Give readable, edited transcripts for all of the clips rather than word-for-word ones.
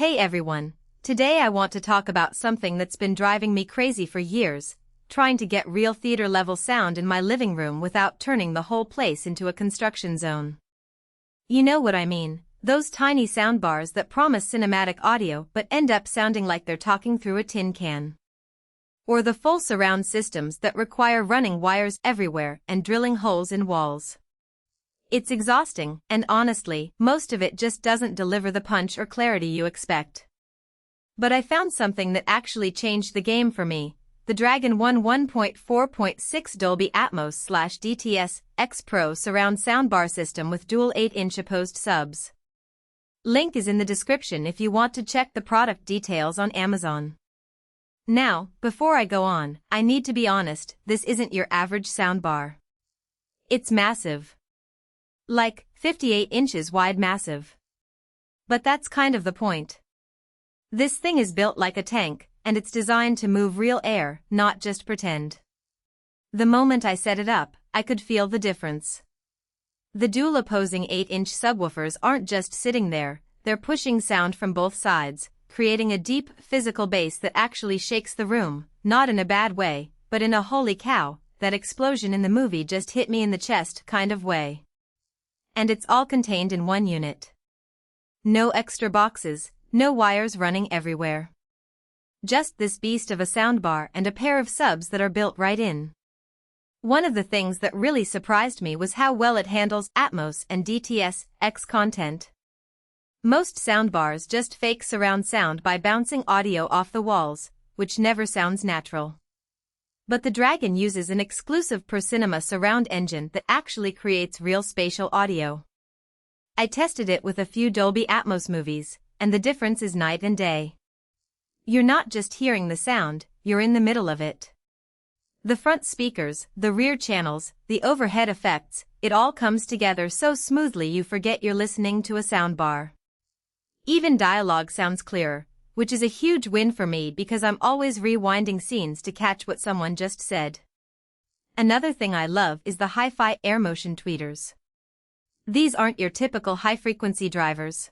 Hey everyone, today I want to talk about something that's been driving me crazy for years, trying to get real theater-level sound in my living room without turning the whole place into a construction zone. You know what I mean, those tiny soundbars that promise cinematic audio but end up sounding like they're talking through a tin can. Or the full surround systems that require running wires everywhere and drilling holes in walls. It's exhausting, and honestly, most of it just doesn't deliver the punch or clarity you expect. But I found something that actually changed the game for me, the Dragon 1.4.6 Dolby Atmos / DTSXPro Surround soundbar system with dual 8-inch opposed subs. Link is in the description if you want to check the product details on Amazon. Now, before I go on, I need to be honest, this isn't your average soundbar. It's massive. Like, 58 inches wide massive. But that's kind of the point. This thing is built like a tank, and it's designed to move real air, not just pretend. The moment I set it up, I could feel the difference. The dual opposing 8-inch subwoofers aren't just sitting there, they're pushing sound from both sides, creating a deep, physical bass that actually shakes the room, not in a bad way, but in a holy cow, that explosion in the movie just hit me in the chest kind of way. And it's all contained in one unit. No extra boxes, no wires running everywhere. Just this beast of a soundbar and a pair of subs that are built right in. One of the things that really surprised me was how well it handles Atmos and DTSX content. Most soundbars just fake surround sound by bouncing audio off the walls, which never sounds natural. But the Dragon uses an exclusive ProCinema surround engine that actually creates real spatial audio. I tested it with a few Dolby Atmos movies, and the difference is night and day. You're not just hearing the sound, you're in the middle of it. The front speakers, the rear channels, the overhead effects, it all comes together so smoothly you forget you're listening to a soundbar. Even dialogue sounds clearer, which is a huge win for me because I'm always rewinding scenes to catch what someone just said. Another thing I love is the hi-fi air motion tweeters. These aren't your typical high-frequency drivers.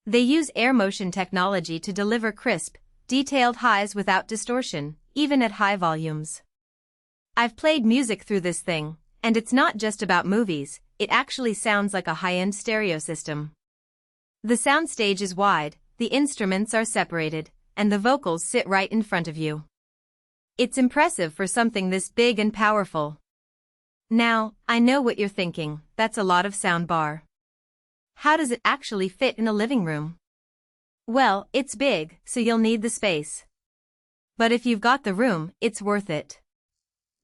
They use air motion technology to deliver crisp, detailed highs without distortion, even at high volumes. I've played music through this thing, and it's not just about movies, it actually sounds like a high-end stereo system. The soundstage is wide, the instruments are separated, and the vocals sit right in front of you. It's impressive for something this big and powerful. Now, I know what you're thinking, that's a lot of soundbar. How does it actually fit in a living room? Well, it's big, so you'll need the space. But if you've got the room, it's worth it.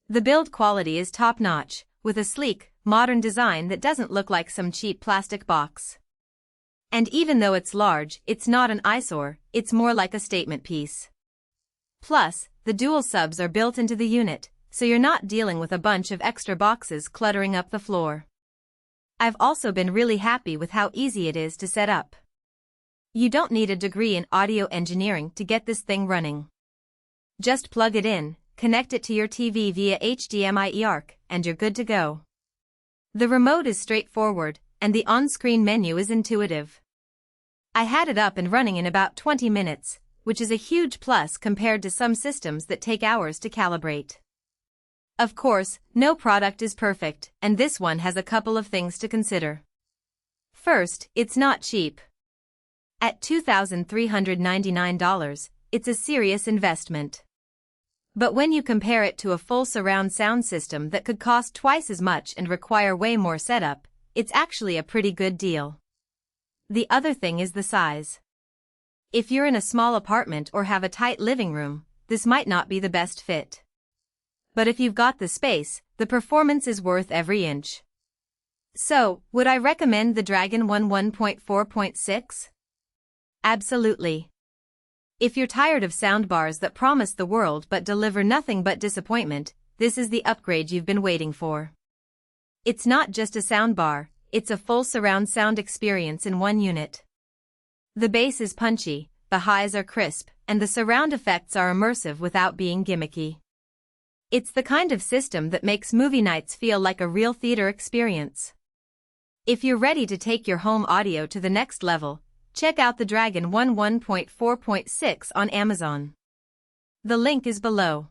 The build quality is top-notch, with a sleek, modern design that doesn't look like some cheap plastic box. And even though it's large, it's not an eyesore, it's more like a statement piece. Plus, the dual subs are built into the unit, so you're not dealing with a bunch of extra boxes cluttering up the floor. I've also been really happy with how easy it is to set up. You don't need a degree in audio engineering to get this thing running. Just plug it in, connect it to your TV via HDMI ARC, and you're good to go. The remote is straightforward, and the on-screen menu is intuitive. I had it up and running in about 20 minutes, which is a huge plus compared to some systems that take hours to calibrate. Of course, no product is perfect, and this one has a couple of things to consider. First, it's not cheap. At $2,399, it's a serious investment. But when you compare it to a full surround sound system that could cost twice as much and require way more setup, it's actually a pretty good deal. The other thing is the size. If you're in a small apartment or have a tight living room, this might not be the best fit. But if you've got the space, the performance is worth every inch. So, would I recommend the Dragon 1.4.6? Absolutely. If you're tired of soundbars that promise the world but deliver nothing but disappointment, this is the upgrade you've been waiting for. It's not just a soundbar, it's a full surround sound experience in one unit. The bass is punchy, the highs are crisp, and the surround effects are immersive without being gimmicky. It's the kind of system that makes movie nights feel like a real theater experience. If you're ready to take your home audio to the next level, Check out the Dragon 1 1.4.6 on Amazon. The link is below.